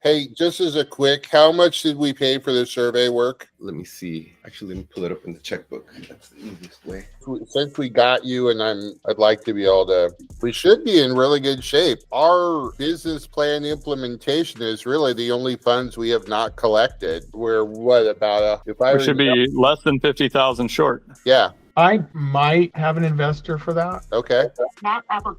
Hey, just as a quick, how much did we pay for the survey work? Let me see. Actually, let me pull it up in the checkbook. That's the easiest way. Since we got you, and I'd like to be able to, we should be in really good shape. Our business plan implementation is really the only funds we have not collected. We're what about we should be less than 50,000 short. Yeah. I might have an investor for that. Okay.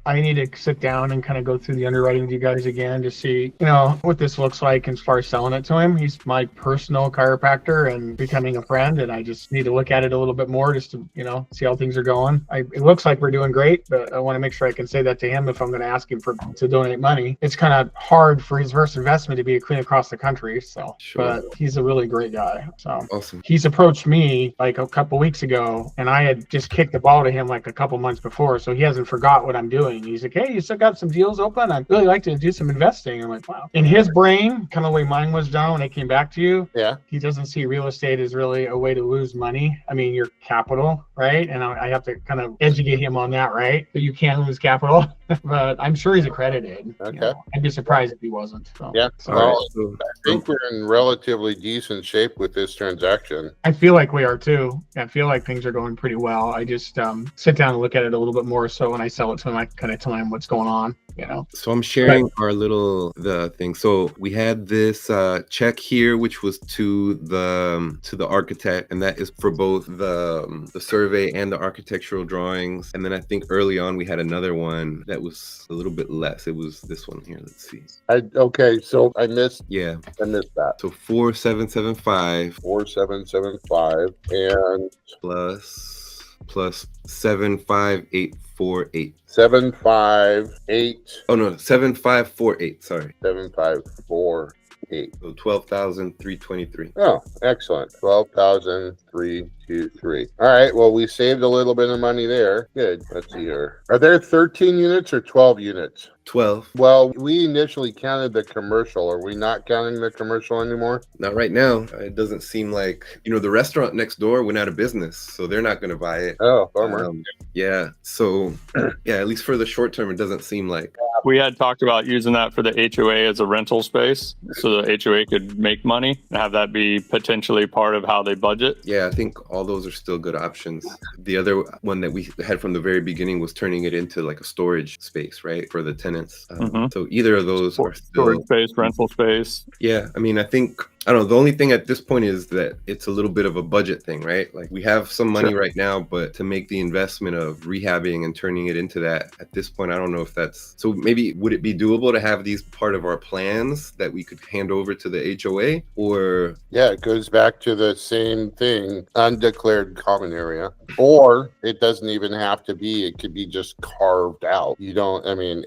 I need to sit down and kind of go through the underwriting with you guys again to see, what this looks like as far as selling it to him. He's my personal chiropractor and becoming a friend, and I just need to look at it a little bit more just to, see how things are going. It looks like we're doing great, but I want to make sure I can say that to him if I'm going to ask him to donate money. It's kind of hard for his first investment to be clean across the country. So, Sure. But he's a really great guy. So Awesome. He's approached me like a couple weeks ago, and I had just kicked the ball to him like a couple months before, so he hasn't forgot what I'm doing. He's like, hey, you still got some deals open? I'd really like to do some investing. I'm like, wow. In his brain, kind of the way mine was, John, when I came back to you, Yeah. he doesn't see real estate as really a way to lose money. I mean, your capital, right? And I have to kind of educate him on that, right? That you can lose capital. But I'm sure he's accredited. Okay. I'd be surprised if he wasn't. So. Yeah. So, Well, I think we're in relatively decent shape with this transaction. I feel like we are too. I feel like things are going pretty well. I just sit down and look at it a little bit more. So when I sell it to him, I kind of tell him what's going on. So I'm sharing the thing. So we had this check here, which was to the architect, and that is for both the survey and the architectural drawings. And then I think early on we had another one that was a little bit less. It was this one here. Let's see. Okay, so I missed that. So 4775 4775 and plus 75848. 758. Oh no, 7548. Sorry. 7548. So 12,323. Oh, excellent. 12,323. All right. Well, we saved a little bit of money there. Good. Let's see here. Are there 13 units or 12 units? 12. Well, we initially counted the commercial. Are we not counting the commercial anymore? Not right now. It doesn't seem like, the restaurant next door went out of business, so they're not going to buy it. Oh, bummer. Yeah. So, at least for the short term, it doesn't seem like. We had talked about using that for the HOA as a rental space, so the HOA could make money and have that be potentially part of how they budget. Yeah, I think all those are still good options. The other one that we had from the very beginning was turning it into like a storage space, right, for the tenants. So either of those are still storage space, rental space. Yeah, I mean, I think, I don't know, the only thing at this point is that it's a little bit of a budget thing, right? Like we have some money right now, but to make the investment of rehabbing and turning it into that at this point, I don't know if that's, so maybe would it be doable to have these part of our plans that we could hand over to the HOA, or? Yeah, it goes back to the same thing, undeclared common area, or it doesn't even have to be, it could be just carved out.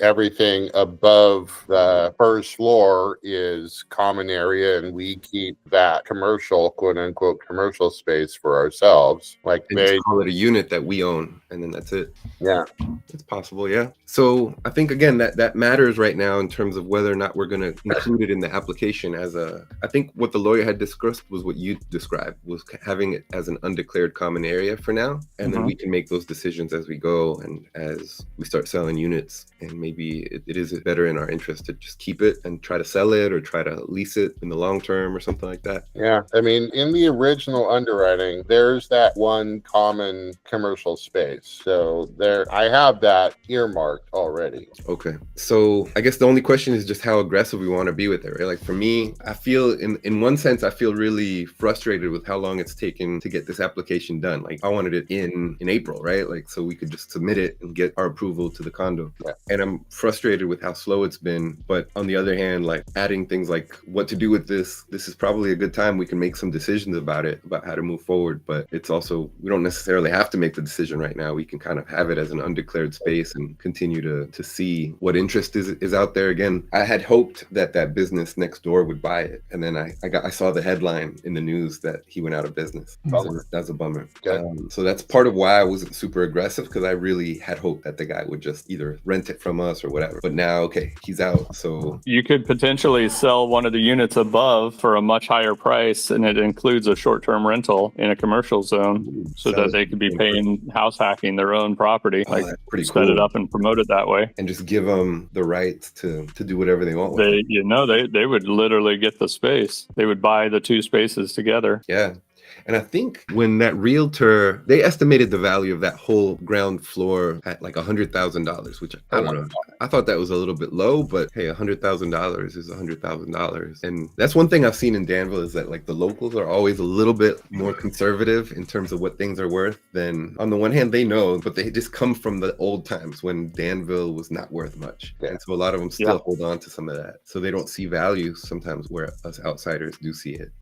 Everything above the first floor is common area, and we keep that commercial, quote unquote, commercial space for ourselves. Like just call it a unit that we own, and then that's it. Yeah, it's possible. Yeah. So I think again that matters right now in terms of whether or not we're going to include it in the application as a. I think what the lawyer had discussed was what you described, was having it as an undeclared common area for now, and then we can make those decisions as we go and as we start selling units, and maybe it is better in our interest to just keep it and try to sell it or try to lease it in the long term or something like that. Yeah. In the original underwriting, there's that one common commercial space. So I have that earmarked already. Okay. So I guess the only question is just how aggressive we want to be with it, right? Like for me, I feel in one sense, I feel really frustrated with how long it's taken to get this application done. Like I wanted it in April, right? Like, so we could just submit it and get our approval to the condo. Yeah. And I'm frustrated with how slow it's been. But on the other hand, like adding things like what to do with this is probably a good time we can make some decisions about it, about how to move forward. But it's also, we don't necessarily have to make the decision right now. We can kind of have it as an undeclared space and continue to see what interest is out there. Again, I had hoped that business next door would buy it. And then I saw the headline in the news that he went out of business. So that's a bummer. So that's part of why I wasn't super aggressive, because I really had hoped that the guy would just either rent it from us or whatever. But now, okay, he's out. So you could potentially sell one of the units above for for a much higher price, and it includes a short-term rental in a commercial zone, so that they could be paying house hacking their own property, Oh, that's pretty set it cool. up and promote it that way. And just give them the rights to do whatever they want with They, it. they would literally get the space. They would buy the two spaces together. Yeah. And I think when that realtor, they estimated the value of that whole ground floor at like $100,000, which I don't know. I thought that was a little bit low, but hey, $100,000 is $100,000. And that's one thing I've seen in Danville is that like the locals are always a little bit more conservative in terms of what things are worth. Than on the one hand, they know, but they just come from the old times when Danville was not worth much. And so a lot of them still hold on to some of that. So they don't see value sometimes where us outsiders do see it.